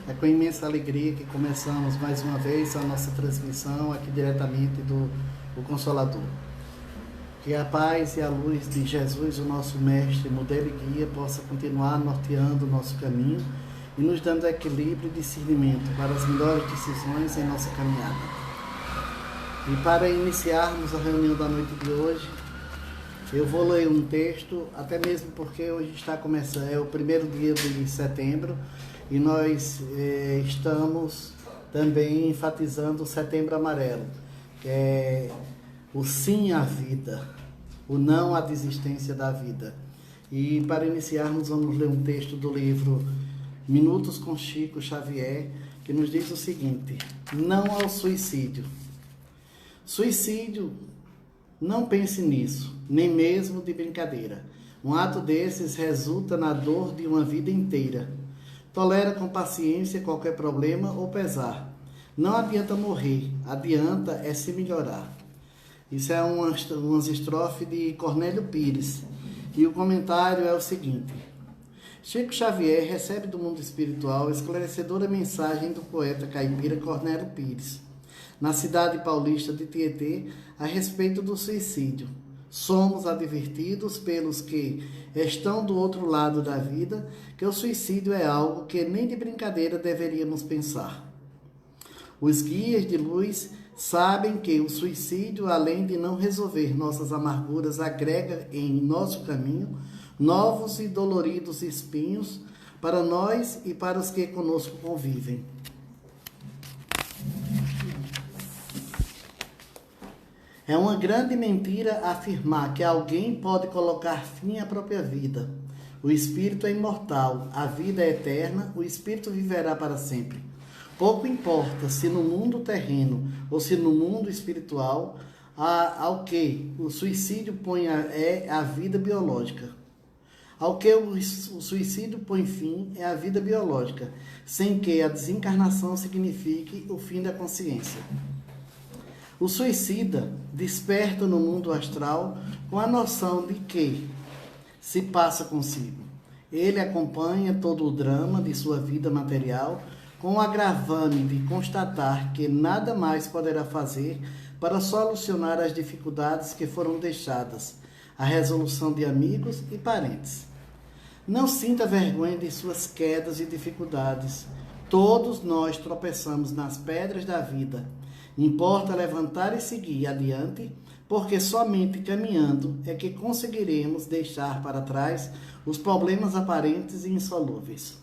É com imensa alegria que começamos mais uma vez a nossa transmissão aqui diretamente do Consolador. Que a paz e a luz de Jesus, o nosso Mestre, modelo e guia, possa continuar norteando o nosso caminho e nos dando equilíbrio e discernimento para as melhores decisões em nossa caminhada. E para iniciarmos a reunião da noite de hoje, eu vou ler um texto, até mesmo porque hoje está começando, é o primeiro dia de setembro, e nós estamos também enfatizando o Setembro Amarelo, que é o sim à vida, o não à desistência da vida. E para iniciarmos, vamos ler um texto do livro Minutos com Chico Xavier, que nos diz o seguinte: não ao suicídio. Suicídio, não pense nisso, nem mesmo de brincadeira. Um ato desses resulta na dor de uma vida inteira. Tolera com paciência qualquer problema ou pesar. Não adianta morrer, adianta é se melhorar. Isso é umas estrofes de Cornélio Pires. E o comentário é o seguinte: Chico Xavier recebe do mundo espiritual a esclarecedora mensagem do poeta caipira Cornélio Pires, na cidade paulista de Tietê, a respeito do suicídio. Somos advertidos pelos que estão do outro lado da vida que o suicídio é algo que nem de brincadeira deveríamos pensar. Os guias de luz sabem que o suicídio, além de não resolver nossas amarguras, agrega em nosso caminho novos e doloridos espinhos para nós e para os que conosco convivem. É uma grande mentira afirmar que alguém pode colocar fim à própria vida. O espírito é imortal, a vida é eterna, o espírito viverá para sempre. Pouco importa se no mundo terreno ou se no mundo espiritual, ao que o suicídio põe é a vida biológica. Ao que o suicídio põe fim é a vida biológica, sem que a desencarnação signifique o fim da consciência. O suicida desperta no mundo astral com a noção de que se passa consigo. Ele acompanha todo o drama de sua vida material com o agravame de constatar que nada mais poderá fazer para solucionar as dificuldades que foram deixadas, a resolução de amigos e parentes. Não sinta vergonha de suas quedas e dificuldades. Todos nós tropeçamos nas pedras da vida. Importa levantar e seguir adiante, porque somente caminhando é que conseguiremos deixar para trás os problemas aparentes e insolúveis.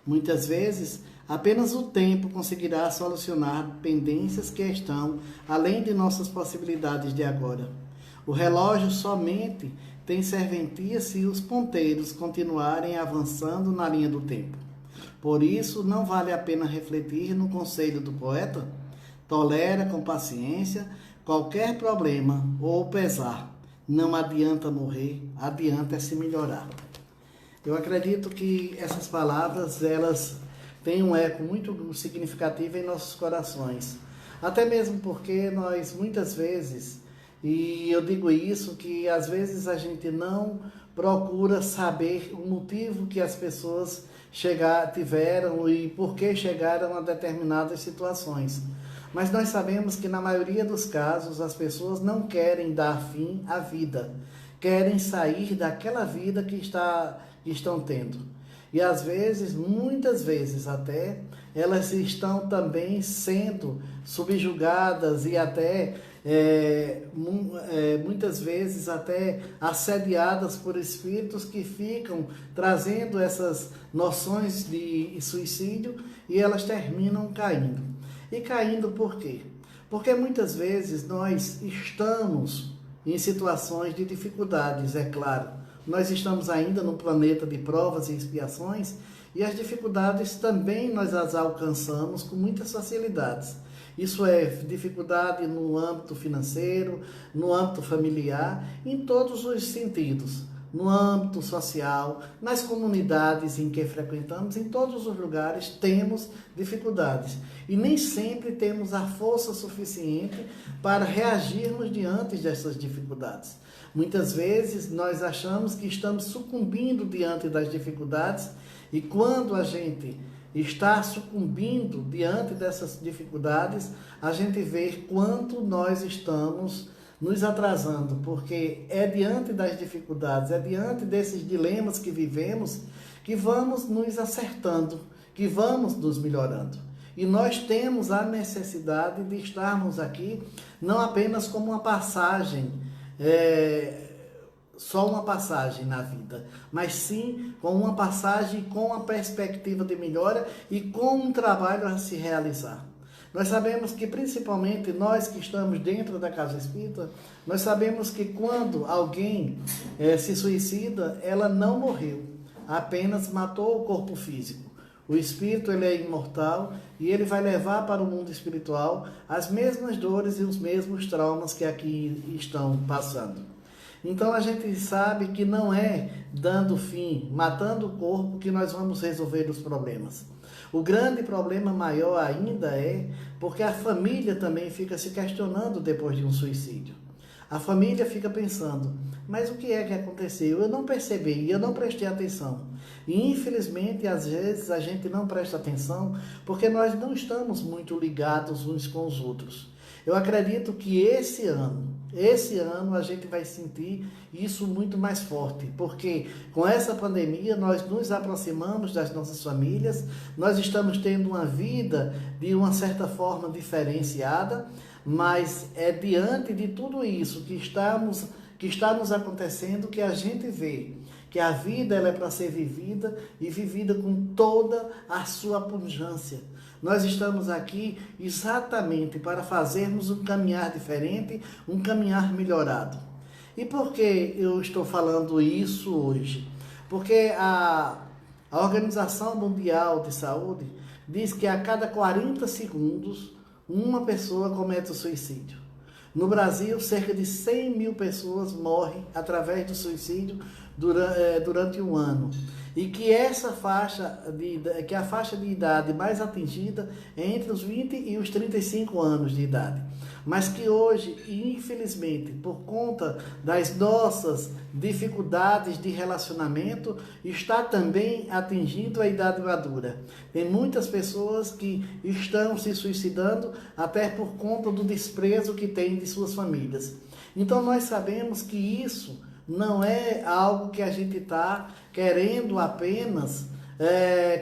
Muitas vezes, apenas o tempo conseguirá solucionar pendências que estão além de nossas possibilidades de agora. O relógio somente tem serventia se os ponteiros continuarem avançando na linha do tempo. Por isso, não vale a pena refletir no conselho do poeta? Tolera com paciência qualquer problema ou pesar. Não adianta morrer, adianta se melhorar. Eu acredito que essas palavras, elas têm um eco muito significativo em nossos corações. Até mesmo porque nós, muitas vezes, e eu digo isso, que às vezes a gente não procura saber o motivo que as pessoas tiveram e por que chegaram a determinadas situações. Mas nós sabemos que na maioria dos casos as pessoas não querem dar fim à vida, querem sair daquela vida que estão tendo. E às vezes, muitas vezes até, elas estão também sendo subjugadas e até, muitas vezes até assediadas por espíritos que ficam trazendo essas noções de suicídio e elas terminam caindo. E caindo por quê? Porque muitas vezes nós estamos em situações de dificuldades, é claro. Nós estamos ainda no planeta de provas e expiações e as dificuldades também nós as alcançamos com muitas facilidades. Isso é dificuldade no âmbito financeiro, no âmbito familiar, em todos os sentidos. No âmbito social, nas comunidades em que frequentamos, em todos os lugares temos dificuldades. E nem sempre temos a força suficiente para reagirmos diante dessas dificuldades. Muitas vezes nós achamos que estamos sucumbindo diante das dificuldades e quando a gente está sucumbindo diante dessas dificuldades, a gente vê quanto nós estamos nos atrasando, porque é diante das dificuldades, é diante desses dilemas que vivemos, que vamos nos acertando, que vamos nos melhorando. E nós temos a necessidade de estarmos aqui, não apenas como uma passagem, só uma passagem na vida, mas sim com uma passagem com uma perspectiva de melhora e com um trabalho a se realizar. Nós sabemos que, principalmente nós que estamos dentro da casa espírita, nós sabemos que quando alguém se suicida, ela não morreu, apenas matou o corpo físico. O espírito, ele é imortal e ele vai levar para o mundo espiritual as mesmas dores e os mesmos traumas que aqui estão passando. Então a gente sabe que não é dando fim, matando o corpo, que nós vamos resolver os problemas. O grande problema maior ainda é porque a família também fica se questionando depois de um suicídio. A família fica pensando, mas o que é que aconteceu? Eu não percebi, eu não prestei atenção. E infelizmente, às vezes, a gente não presta atenção porque nós não estamos muito ligados uns com os outros. Eu acredito que esse ano a gente vai sentir isso muito mais forte, porque com essa pandemia nós nos aproximamos das nossas famílias, nós estamos tendo uma vida de uma certa forma diferenciada, mas é diante de tudo isso que está nos acontecendo que a gente vê que a vida ela é para ser vivida e vivida com toda a sua pujança. Nós estamos aqui exatamente para fazermos um caminhar diferente, um caminhar melhorado. E por que eu estou falando isso hoje? Porque a Organização Mundial de Saúde diz que a cada 40 segundos uma pessoa comete o suicídio. No Brasil, cerca de 100 mil pessoas morrem através do suicídio durante um ano. E que a faixa de idade mais atingida é entre os 20 e os 35 anos de idade. Mas que hoje, infelizmente, por conta das nossas dificuldades de relacionamento, está também atingindo a idade madura. Tem muitas pessoas que estão se suicidando até por conta do desprezo que têm de suas famílias. Então nós sabemos que isso não é algo que a gente está querendo apenas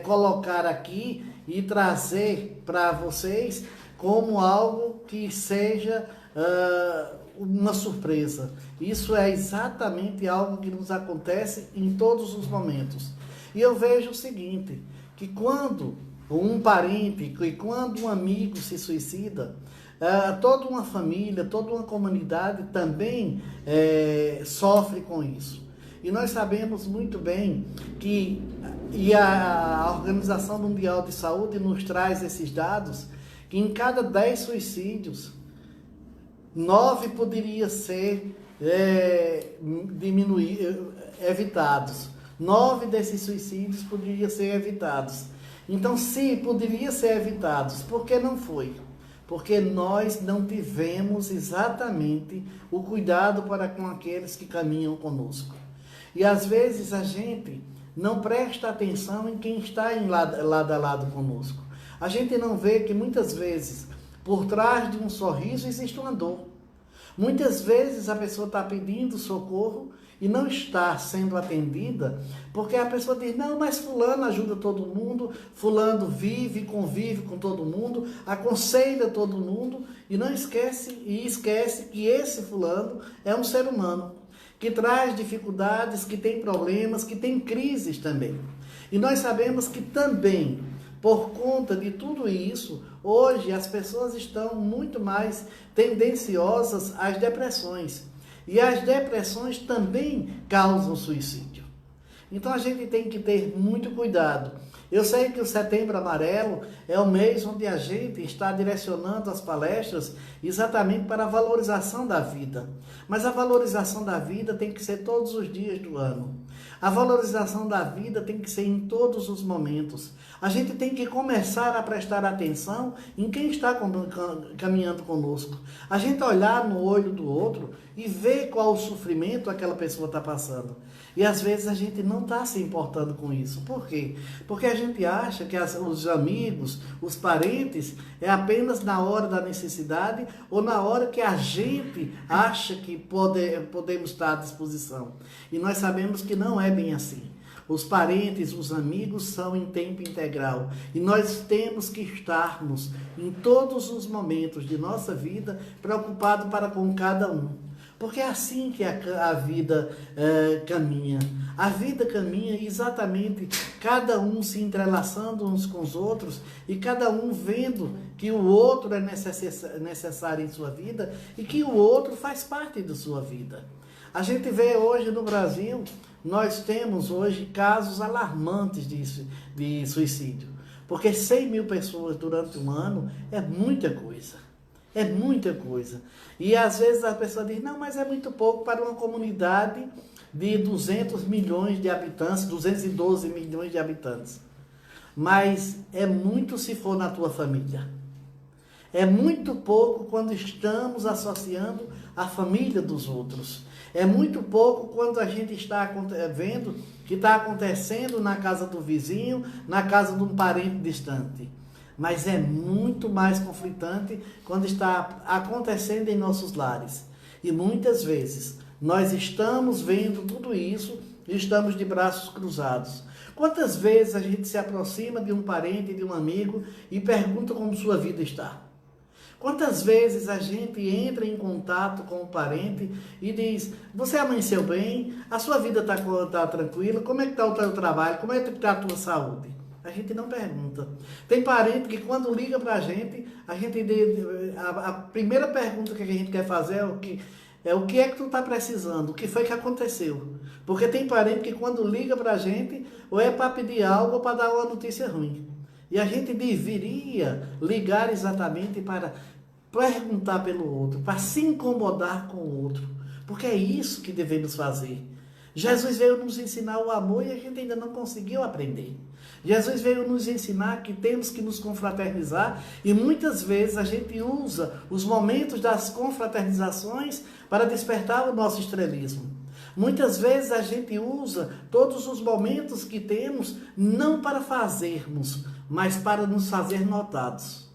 colocar aqui e trazer para vocês como algo que seja uma surpresa. Isso é exatamente algo que nos acontece em todos os momentos. E eu vejo o seguinte, que quando um parente, e quando um amigo se suicida, toda uma família, toda uma comunidade também sofre com isso. E nós sabemos muito bem que a Organização Mundial de Saúde nos traz esses dados, que em cada 10 suicídios, 9 poderiam ser evitados. 9 desses suicídios poderiam ser evitados. Então, se poderia ser evitados, por que não foi? Porque nós não tivemos exatamente o cuidado para com aqueles que caminham conosco. E às vezes a gente não presta atenção em quem está lado a lado conosco. A gente não vê que muitas vezes por trás de um sorriso existe uma dor. Muitas vezes a pessoa está pedindo socorro e não está sendo atendida, porque a pessoa diz, não, mas fulano ajuda todo mundo, fulano vive, convive com todo mundo, aconselha todo mundo, e não esquece que esse fulano é um ser humano, que traz dificuldades, que tem problemas, que tem crises também. E nós sabemos que também, por conta de tudo isso, hoje as pessoas estão muito mais tendenciosas às depressões. E as depressões também causam suicídio. Então a gente tem que ter muito cuidado. Eu sei que o Setembro Amarelo é o mês onde a gente está direcionando as palestras exatamente para a valorização da vida. Mas a valorização da vida tem que ser todos os dias do ano. A valorização da vida tem que ser em todos os momentos. A gente tem que começar a prestar atenção em quem está caminhando conosco. A gente olhar no olho do outro e ver qual o sofrimento aquela pessoa está passando. E às vezes a gente não está se importando com isso. Por quê? Porque a gente acha que os amigos, os parentes, é apenas na hora da necessidade ou na hora que a gente acha que podemos estar à disposição. E nós sabemos que não é bem assim. Os parentes, os amigos são em tempo integral. E nós temos que estarmos em todos os momentos de nossa vida preocupados para com cada um. Porque é assim que a vida caminha. A vida caminha exatamente cada um se entrelaçando uns com os outros e cada um vendo que o outro é necessário em sua vida e que o outro faz parte da sua vida. A gente vê hoje no Brasil, nós temos hoje casos alarmantes de suicídio. Porque 100 mil pessoas durante um ano é muita coisa. É muita coisa. E às vezes a pessoa diz, não, mas é muito pouco para uma comunidade de 200 milhões de habitantes, 212 milhões de habitantes. Mas é muito se for na tua família. É muito pouco quando estamos associando a família dos outros. É muito pouco quando a gente está vendo que está acontecendo na casa do vizinho, na casa de um parente distante. Mas é muito mais conflitante quando está acontecendo em nossos lares. E muitas vezes nós estamos vendo tudo isso e estamos de braços cruzados. Quantas vezes a gente se aproxima de um parente, de um amigo e pergunta como sua vida está? Quantas vezes a gente entra em contato com o parente e diz, você amanheceu bem? A sua vida está tranquila? Como é que está o teu trabalho? Como é que está a tua saúde? A gente não pergunta. Tem parente que quando liga para a gente a primeira pergunta que a gente quer fazer é o que é que tu está precisando? O que foi que aconteceu? Porque tem parente que quando liga para a gente, ou é para pedir algo ou para dar uma notícia ruim. E a gente deveria ligar exatamente para perguntar pelo outro, para se incomodar com o outro. Porque é isso que devemos fazer. Jesus veio nos ensinar o amor e a gente ainda não conseguiu aprender. Jesus veio nos ensinar que temos que nos confraternizar e muitas vezes a gente usa os momentos das confraternizações para despertar o nosso estrelismo. Muitas vezes a gente usa todos os momentos que temos não para fazermos, mas para nos fazer notados.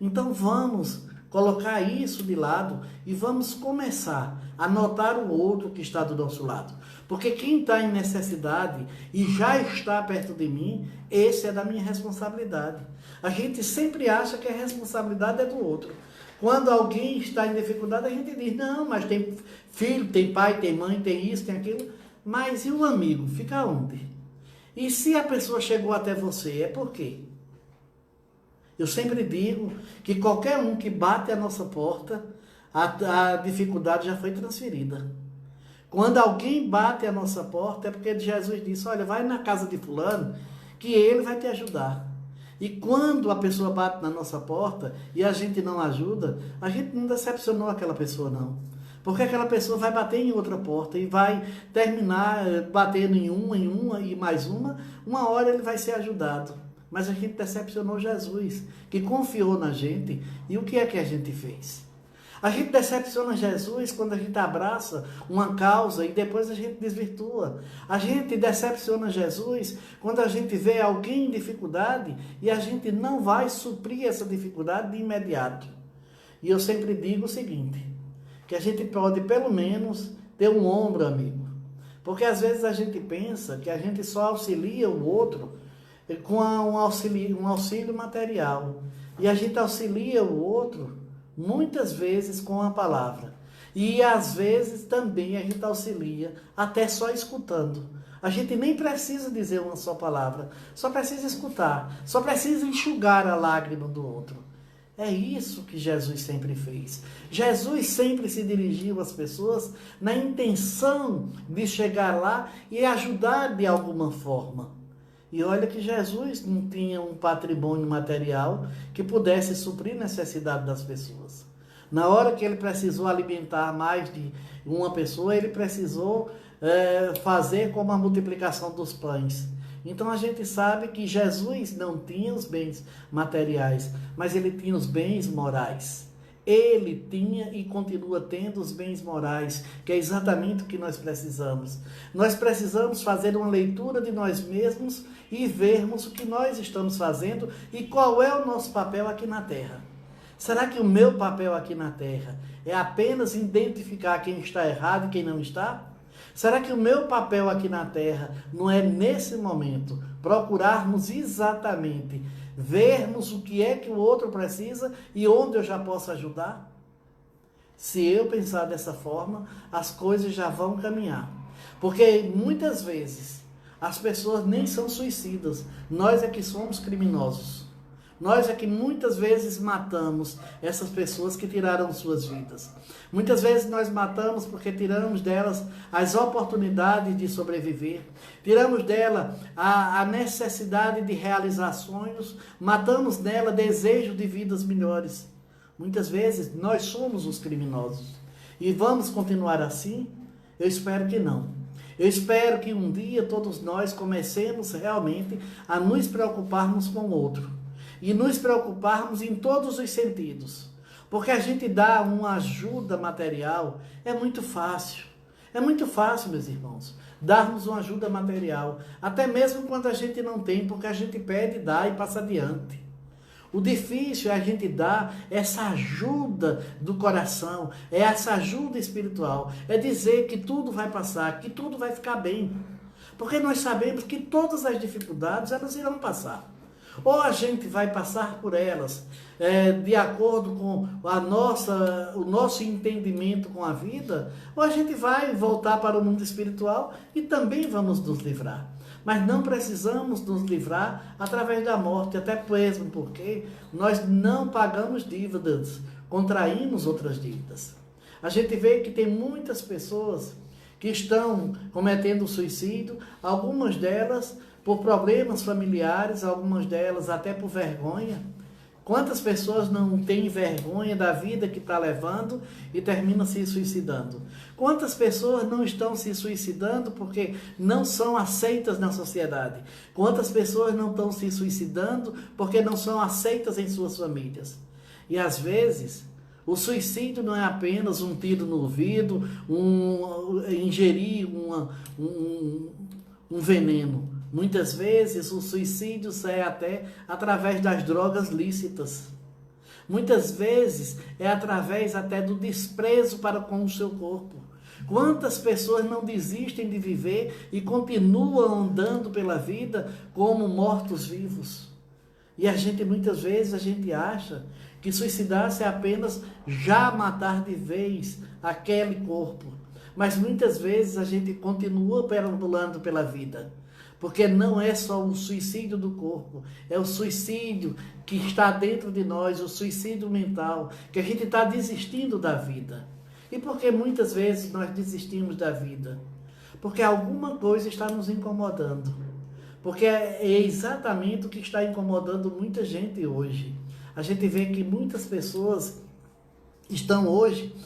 Então vamos colocar isso de lado e vamos começar a notar o outro que está do nosso lado. Porque quem está em necessidade e já está perto de mim, esse é da minha responsabilidade. A gente sempre acha que a responsabilidade é do outro. Quando alguém está em dificuldade, a gente diz, não, mas tem filho, tem pai, tem mãe, tem isso, tem aquilo. Mas e o amigo? Fica onde? E se a pessoa chegou até você, é por quê? Eu sempre digo que qualquer um que bate a nossa porta, a dificuldade já foi transferida. Quando alguém bate a nossa porta, é porque Jesus disse, olha, vai na casa de fulano, que ele vai te ajudar. E quando a pessoa bate na nossa porta e a gente não ajuda, a gente não decepcionou aquela pessoa, não. Porque aquela pessoa vai bater em outra porta e vai terminar batendo em uma e mais uma hora ele vai ser ajudado. Mas a gente decepcionou Jesus, que confiou na gente, e o que é que a gente fez? A gente decepciona Jesus quando a gente abraça uma causa e depois a gente desvirtua. A gente decepciona Jesus quando a gente vê alguém em dificuldade e a gente não vai suprir essa dificuldade de imediato. E eu sempre digo o seguinte, que a gente pode pelo menos ter um ombro amigo. Porque às vezes a gente pensa que a gente só auxilia o outro com um auxílio material. E a gente auxilia o outro muitas vezes com a palavra. E às vezes também a gente auxilia até só escutando. A gente nem precisa dizer uma só palavra, só precisa escutar, só precisa enxugar a lágrima do outro. É isso que Jesus sempre fez. Jesus sempre se dirigiu às pessoas na intenção de chegar lá e ajudar de alguma forma. E olha que Jesus não tinha um patrimônio material que pudesse suprir a necessidade das pessoas. Na hora que ele precisou alimentar mais de uma pessoa, ele precisou fazer como a multiplicação dos pães. Então a gente sabe que Jesus não tinha os bens materiais, mas ele tinha os bens morais. Ele tinha e continua tendo os bens morais, que é exatamente o que nós precisamos. Nós precisamos fazer uma leitura de nós mesmos e vermos o que nós estamos fazendo e qual é o nosso papel aqui na Terra. Será que o meu papel aqui na Terra é apenas identificar quem está errado e quem não está? Será que o meu papel aqui na Terra não é, nesse momento, procurarmos exatamente vermos o que é que o outro precisa e onde eu já posso ajudar? Se eu pensar dessa forma, as coisas já vão caminhar. Porque muitas vezes as pessoas nem são suicidas, nós é que somos criminosos. Nós é que muitas vezes matamos essas pessoas que tiraram suas vidas. Muitas vezes nós matamos porque tiramos delas as oportunidades de sobreviver, tiramos dela a necessidade de realizar sonhos, matamos nela desejo de vidas melhores. Muitas vezes nós somos os criminosos. E vamos continuar assim? Eu espero que não. Eu espero que um dia todos nós comecemos realmente a nos preocuparmos com o outro. E nos preocuparmos em todos os sentidos. Porque a gente dá uma ajuda material é muito fácil. É muito fácil, meus irmãos, darmos uma ajuda material. Até mesmo quando a gente não tem, porque a gente pede, dá e passa adiante. O difícil é a gente dar essa ajuda do coração, é essa ajuda espiritual. É dizer que tudo vai passar, que tudo vai ficar bem. Porque nós sabemos que todas as dificuldades, elas irão passar. Ou a gente vai passar por elas de acordo com o nosso entendimento com a vida, ou a gente vai voltar para o mundo espiritual e também vamos nos livrar. Mas não precisamos nos livrar através da morte, até mesmo porque nós não pagamos dívidas, contraímos outras dívidas. A gente vê que tem muitas pessoas que estão cometendo suicídio, algumas delas por problemas familiares, algumas delas até por vergonha. Quantas pessoas não têm vergonha da vida que está levando e terminam se suicidando? Quantas pessoas não estão se suicidando porque não são aceitas na sociedade? Quantas pessoas não estão se suicidando porque não são aceitas em suas famílias? E às vezes, o suicídio não é apenas um tiro no ouvido, ingerir um veneno. Muitas vezes o suicídio sai até através das drogas lícitas. Muitas vezes é através até do desprezo para com o seu corpo. Quantas pessoas não desistem de viver e continuam andando pela vida como mortos-vivos? E muitas vezes a gente acha que suicidar-se é apenas já matar de vez aquele corpo. Mas muitas vezes a gente continua perambulando pela vida. Porque não é só o suicídio do corpo, é o suicídio que está dentro de nós, o suicídio mental, que a gente está desistindo da vida. E por que muitas vezes nós desistimos da vida? Porque alguma coisa está nos incomodando. Porque é exatamente o que está incomodando muita gente hoje. A gente vê que muitas pessoas estão hoje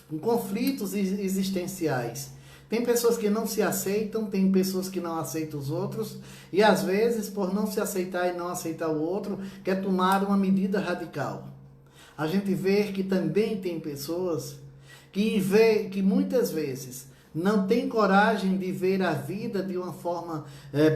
com conflitos existenciais. Tem pessoas que não se aceitam, tem pessoas que não aceitam os outros, e às vezes, por não se aceitar e não aceitar o outro, quer tomar uma medida radical. A gente vê que também tem pessoas que muitas vezes não tem coragem de ver a vida de uma forma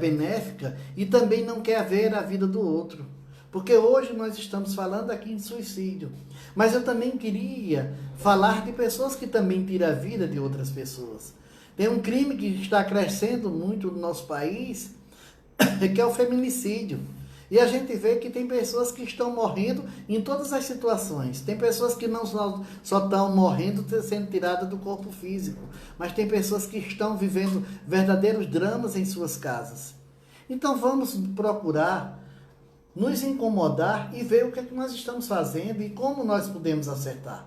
benéfica e também não quer ver a vida do outro. Porque hoje nós estamos falando aqui em suicídio, mas eu também queria falar de pessoas que também tiram a vida de outras pessoas. Tem um crime que está crescendo muito no nosso país, que é o feminicídio. E a gente vê que tem pessoas que estão morrendo em todas as situações. Tem pessoas que não só estão morrendo sendo tiradas do corpo físico, mas tem pessoas que estão vivendo verdadeiros dramas em suas casas. Então vamos procurar nos incomodar e ver o que é que nós estamos fazendo e como nós podemos acertar.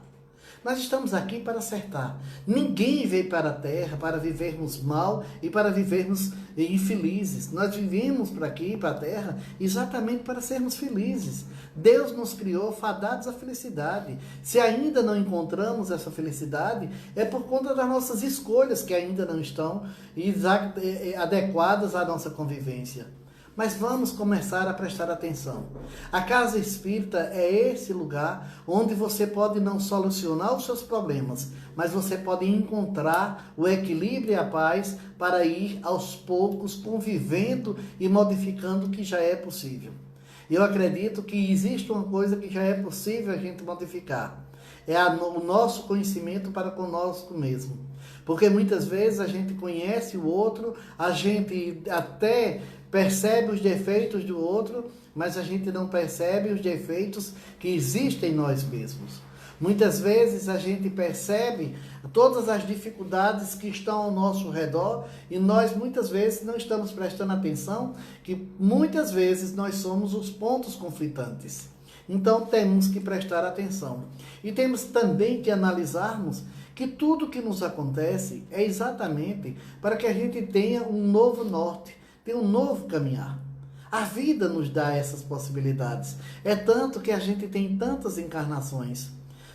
Nós estamos aqui para acertar. Ninguém veio para a terra para vivermos mal e para vivermos infelizes. Nós vivemos para aqui, para a terra, exatamente para sermos felizes. Deus nos criou fadados à felicidade. Se ainda não encontramos essa felicidade, é por conta das nossas escolhas que ainda não estão adequadas à nossa convivência. Mas vamos começar a prestar atenção. A casa espírita é esse lugar onde você pode não solucionar os seus problemas, mas você pode encontrar o equilíbrio e a paz para ir aos poucos convivendo e modificando o que já é possível. Eu acredito que existe uma coisa que já é possível a gente modificar. É o nosso conhecimento para conosco mesmo. Porque muitas vezes a gente conhece o outro, a gente até percebe os defeitos do outro, mas a gente não percebe os defeitos que existem em nós mesmos. Muitas vezes a gente percebe todas as dificuldades que estão ao nosso redor e nós muitas vezes não estamos prestando atenção que muitas vezes nós somos os pontos conflitantes. Então temos que prestar atenção. E temos também que analisarmos que tudo que nos acontece é exatamente para que a gente tenha um novo norte, tenha um novo caminhar. A vida nos dá essas possibilidades. É tanto que a gente tem tantas encarnações.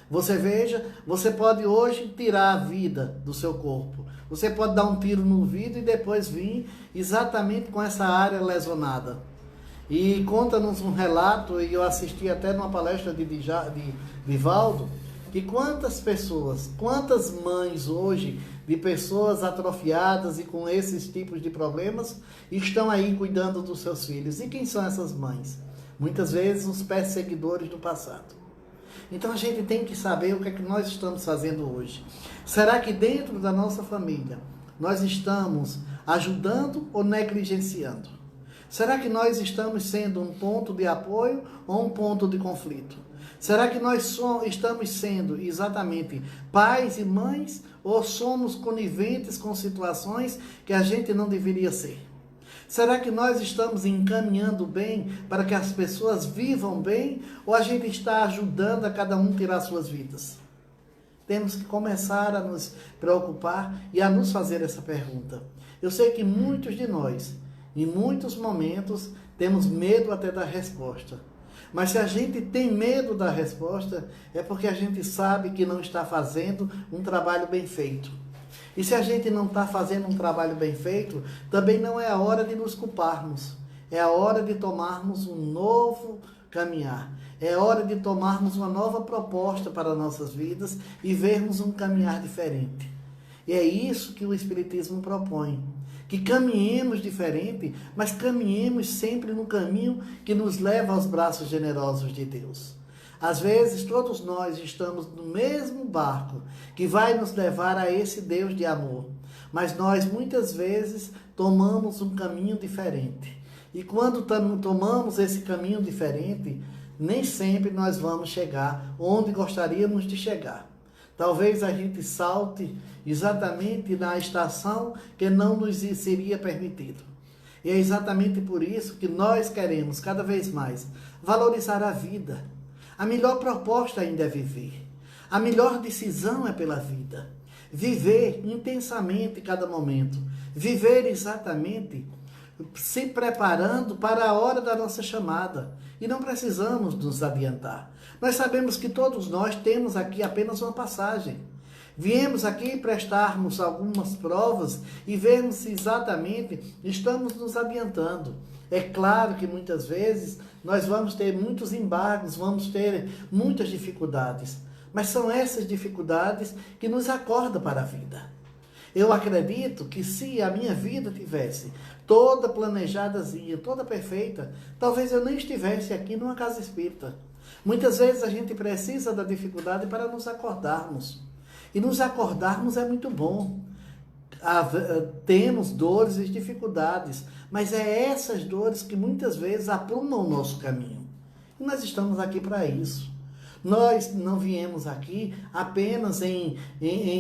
Você veja, você pode hoje tirar a vida do seu corpo. Você pode dar um tiro no vidro e depois vir exatamente com essa área lesionada. E conta-nos um relato, e eu assisti até numa palestra de Divaldo, que quantas pessoas, quantas mães hoje de pessoas atrofiadas e com esses tipos de problemas estão aí cuidando dos seus filhos. E quem são essas mães? Muitas vezes os perseguidores do passado. Então a gente tem que saber o que é que nós estamos fazendo hoje. Será que dentro da nossa família nós estamos ajudando ou negligenciando? Será que nós estamos sendo um ponto de apoio ou um ponto de conflito? Será que nós estamos sendo exatamente pais e mães ou somos coniventes com situações que a gente não deveria ser? Será que nós estamos encaminhando bem para que as pessoas vivam bem ou a gente está ajudando a cada um tirar suas vidas? Temos que começar a nos preocupar e a nos fazer essa pergunta. Eu sei que muitos de nós, em muitos momentos, temos medo até da resposta. Mas se a gente tem medo da resposta, é porque a gente sabe que não está fazendo um trabalho bem feito. E se a gente não está fazendo um trabalho bem feito, também não é a hora de nos culparmos. É a hora de tomarmos um novo caminhar. É hora de tomarmos uma nova proposta para nossas vidas e vermos um caminhar diferente. E é isso que o Espiritismo propõe. Que caminhemos diferente, mas caminhemos sempre no caminho que nos leva aos braços generosos de Deus. Às vezes, todos nós estamos no mesmo barco que vai nos levar a esse Deus de amor. Mas nós, muitas vezes, tomamos um caminho diferente. E quando tomamos esse caminho diferente, nem sempre nós vamos chegar onde gostaríamos de chegar. Talvez a gente salte exatamente na estação que não nos seria permitido. E é exatamente por isso que nós queremos, cada vez mais, valorizar a vida. A melhor proposta ainda é viver. A melhor decisão é pela vida. Viver intensamente cada momento. Viver exatamente se preparando para a hora da nossa chamada. E não precisamos nos adiantar. Nós sabemos que todos nós temos aqui apenas uma passagem. Viemos aqui prestarmos algumas provas e vermos se exatamente estamos nos adiantando. É claro que muitas vezes nós vamos ter muitos embargos, vamos ter muitas dificuldades. Mas são essas dificuldades que nos acordam para a vida. Eu acredito que se a minha vida tivesse toda planejadazinha, toda perfeita, talvez eu nem estivesse aqui numa casa espírita. Muitas vezes a gente precisa da dificuldade para nos acordarmos. E nos acordarmos é muito bom. Temos dores e dificuldades, mas é essas dores que muitas vezes aprumam o nosso caminho. E nós estamos aqui para isso. Nós não viemos aqui apenas em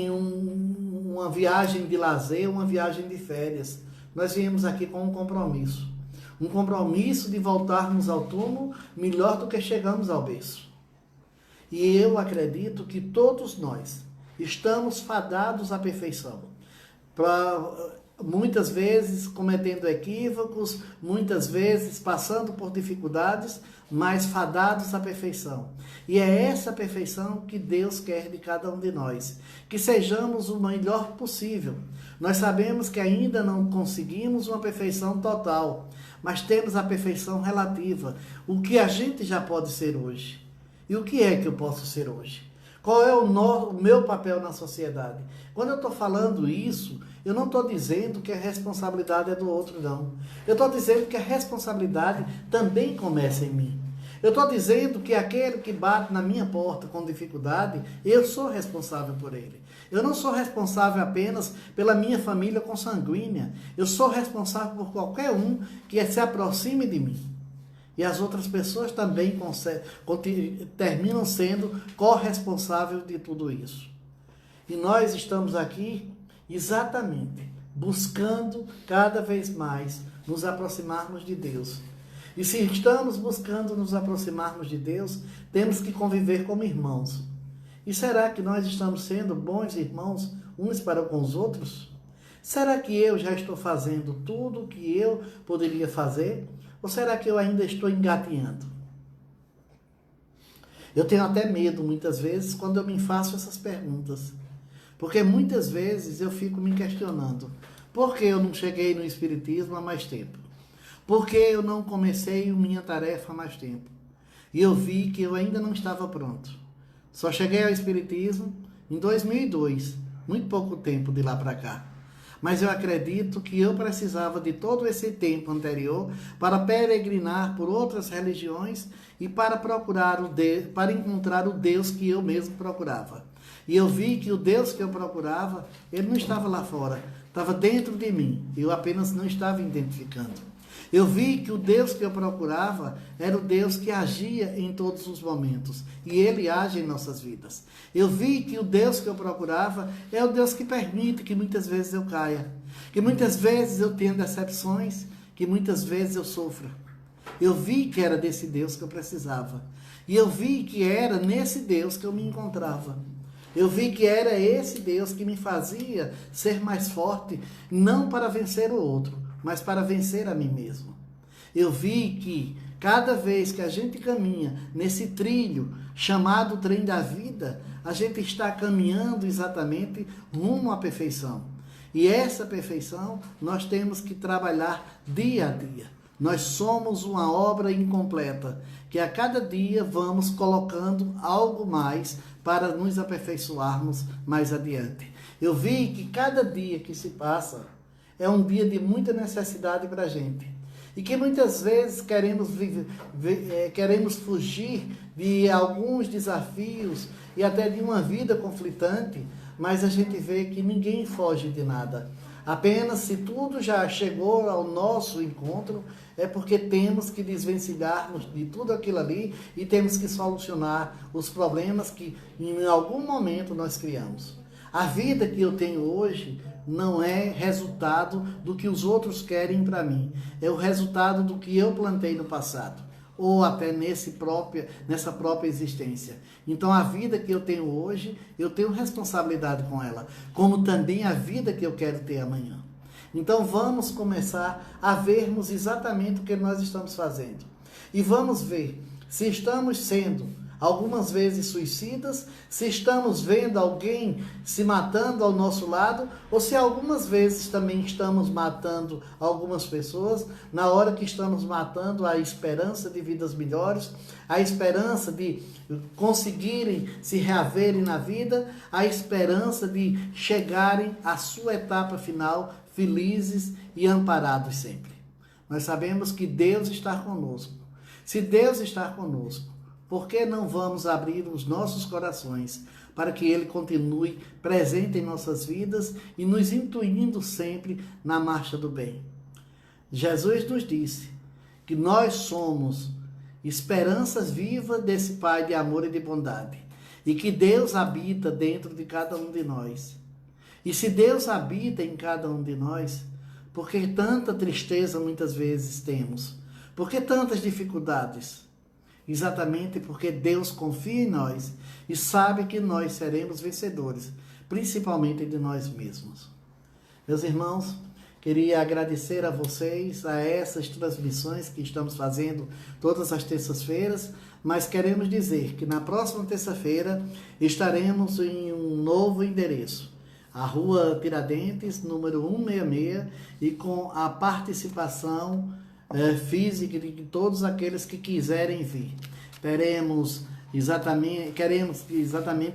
uma viagem de lazer, uma viagem de férias. Nós viemos aqui com um compromisso. Um compromisso de voltarmos ao túmulo melhor do que chegamos ao berço. E eu acredito que todos nós estamos fadados à perfeição. Muitas vezes cometendo equívocos, muitas vezes passando por dificuldades, mas fadados à perfeição. E é essa perfeição que Deus quer de cada um de nós. Que sejamos o melhor possível. Nós sabemos que ainda não conseguimos uma perfeição total, mas temos a perfeição relativa. O que a gente já pode ser hoje. E o que é que eu posso ser hoje? Qual é o meu papel na sociedade? Quando eu estou falando isso, eu não estou dizendo que a responsabilidade é do outro, não. Eu estou dizendo que a responsabilidade também começa em mim. Eu estou dizendo que aquele que bate na minha porta com dificuldade, eu sou responsável por ele. Eu não sou responsável apenas pela minha família consanguínea. Eu sou responsável por qualquer um que se aproxime de mim. E as outras pessoas também terminam sendo corresponsáveis de tudo isso. E nós estamos aqui exatamente buscando cada vez mais nos aproximarmos de Deus. E se estamos buscando nos aproximarmos de Deus, temos que conviver como irmãos. E será que nós estamos sendo bons irmãos uns para com os outros? Será que eu já estou fazendo tudo o que eu poderia fazer? Ou será que eu ainda estou engatinhando? Eu tenho até medo, muitas vezes, quando eu me faço essas perguntas. Porque muitas vezes eu fico me questionando. Por que eu não cheguei no Espiritismo há mais tempo? Por que eu não comecei minha tarefa há mais tempo? E eu vi que eu ainda não estava pronto. Só cheguei ao Espiritismo em 2002, muito pouco tempo de lá para cá. Mas eu acredito que eu precisava de todo esse tempo anterior para peregrinar por outras religiões e para para encontrar o Deus que eu mesmo procurava. E eu vi que o Deus que eu procurava, ele não estava lá fora, estava dentro de mim. Eu apenas não estava identificando. Eu vi que o Deus que eu procurava era o Deus que agia em todos os momentos. E Ele age em nossas vidas. Eu vi que o Deus que eu procurava é o Deus que permite que muitas vezes eu caia. Que muitas vezes eu tenha decepções. Que muitas vezes eu sofra. Eu vi que era desse Deus que eu precisava. E eu vi que era nesse Deus que eu me encontrava. Eu vi que era esse Deus que me fazia ser mais forte, não para vencer o outro, mas para vencer a mim mesmo. Eu vi que cada vez que a gente caminha nesse trilho chamado trem da vida, a gente está caminhando exatamente rumo à perfeição. E essa perfeição nós temos que trabalhar dia a dia. Nós somos uma obra incompleta, que a cada dia vamos colocando algo mais para nos aperfeiçoarmos mais adiante. Eu vi que cada dia que se passa é um dia de muita necessidade para a gente. E que muitas vezes queremos fugir de alguns desafios e até de uma vida conflitante, mas a gente vê que ninguém foge de nada. Apenas se tudo já chegou ao nosso encontro, é porque temos que desvencilhar-nos de tudo aquilo ali e temos que solucionar os problemas que em algum momento nós criamos. A vida que eu tenho hoje não é resultado do que os outros querem para mim. É o resultado do que eu plantei no passado. Ou até nessa própria existência. Então a vida que eu tenho hoje, eu tenho responsabilidade com ela. Como também a vida que eu quero ter amanhã. Então vamos começar a vermos exatamente o que nós estamos fazendo. E vamos ver se estamos sendo algumas vezes suicidas, se estamos vendo alguém se matando ao nosso lado, ou se algumas vezes também estamos matando algumas pessoas, na hora que estamos matando a esperança de vidas melhores, a esperança de conseguirem se reaverem na vida, a esperança de chegarem à sua etapa final felizes e amparados sempre. Nós sabemos que Deus está conosco. Se Deus está conosco, por que não vamos abrir os nossos corações para que Ele continue presente em nossas vidas e nos intuindo sempre na marcha do bem? Jesus nos disse que nós somos esperanças vivas desse Pai de amor e de bondade e que Deus habita dentro de cada um de nós. E se Deus habita em cada um de nós, por que tanta tristeza muitas vezes temos? Por que tantas dificuldades? Exatamente porque Deus confia em nós e sabe que nós seremos vencedores, principalmente de nós mesmos. Meus irmãos, queria agradecer a vocês, a essas transmissões que estamos fazendo todas as terças-feiras, mas queremos dizer que na próxima terça-feira estaremos em um novo endereço, a Rua Tiradentes, número 166, e com a participação física de todos aqueles que quiserem vir. Queremos exatamente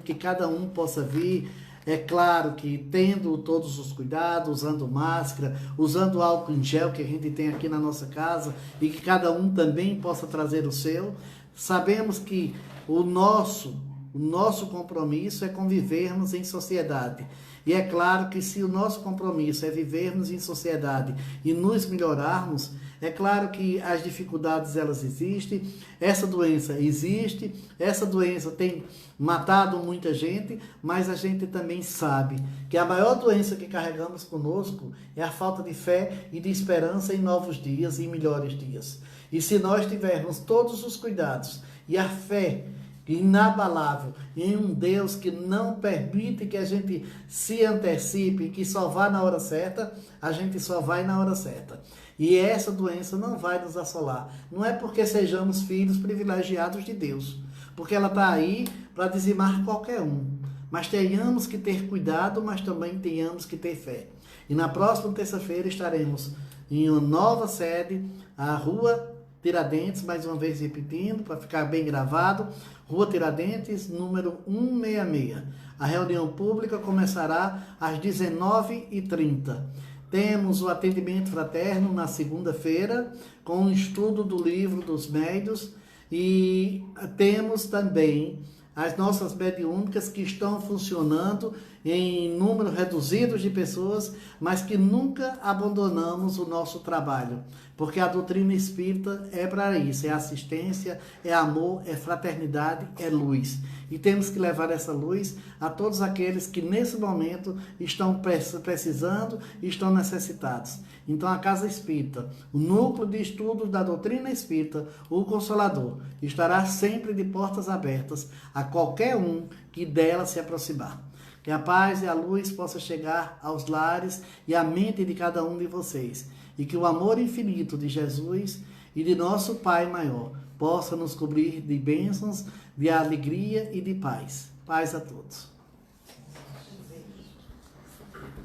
que cada um possa vir. É claro que tendo todos os cuidados, usando máscara, usando álcool em gel que a gente tem aqui na nossa casa e que cada um também possa trazer o seu. Sabemos que o nosso compromisso é convivermos em sociedade. E é claro que se o nosso compromisso é vivermos em sociedade e nos melhorarmos, é claro que as dificuldades elas existem, essa doença existe, essa doença tem matado muita gente, mas a gente também sabe que a maior doença que carregamos conosco é a falta de fé e de esperança em novos dias e em melhores dias. E se nós tivermos todos os cuidados e a fé inabalável em um Deus que não permite que a gente se antecipe, que só vá na hora certa, a gente só vai na hora certa. E essa doença não vai nos assolar. Não é porque sejamos filhos privilegiados de Deus, porque ela está aí para dizimar qualquer um. Mas tenhamos que ter cuidado, mas também tenhamos que ter fé. E na próxima terça-feira estaremos em uma nova sede, a Rua Tiradentes, mais uma vez repetindo, para ficar bem gravado, Rua Tiradentes, número 166. A reunião pública começará às 19h30. Temos o atendimento fraterno na segunda-feira, com o estudo do livro dos médiuns, e temos também as nossas mediúnicas que estão funcionando em número reduzido de pessoas, mas que nunca abandonamos o nosso trabalho, porque a doutrina espírita é para isso, é assistência, é amor, é fraternidade, é luz. E temos que levar essa luz a todos aqueles que nesse momento estão precisando e estão necessitados. Então a Casa Espírita, o núcleo de estudos da doutrina espírita, o Consolador, estará sempre de portas abertas a qualquer um que dela se aproximar. Que a paz e a luz possa chegar aos lares e à mente de cada um de vocês. E que o amor infinito de Jesus e de nosso Pai maior possa nos cobrir de bênçãos, de alegria e de paz. Paz a todos.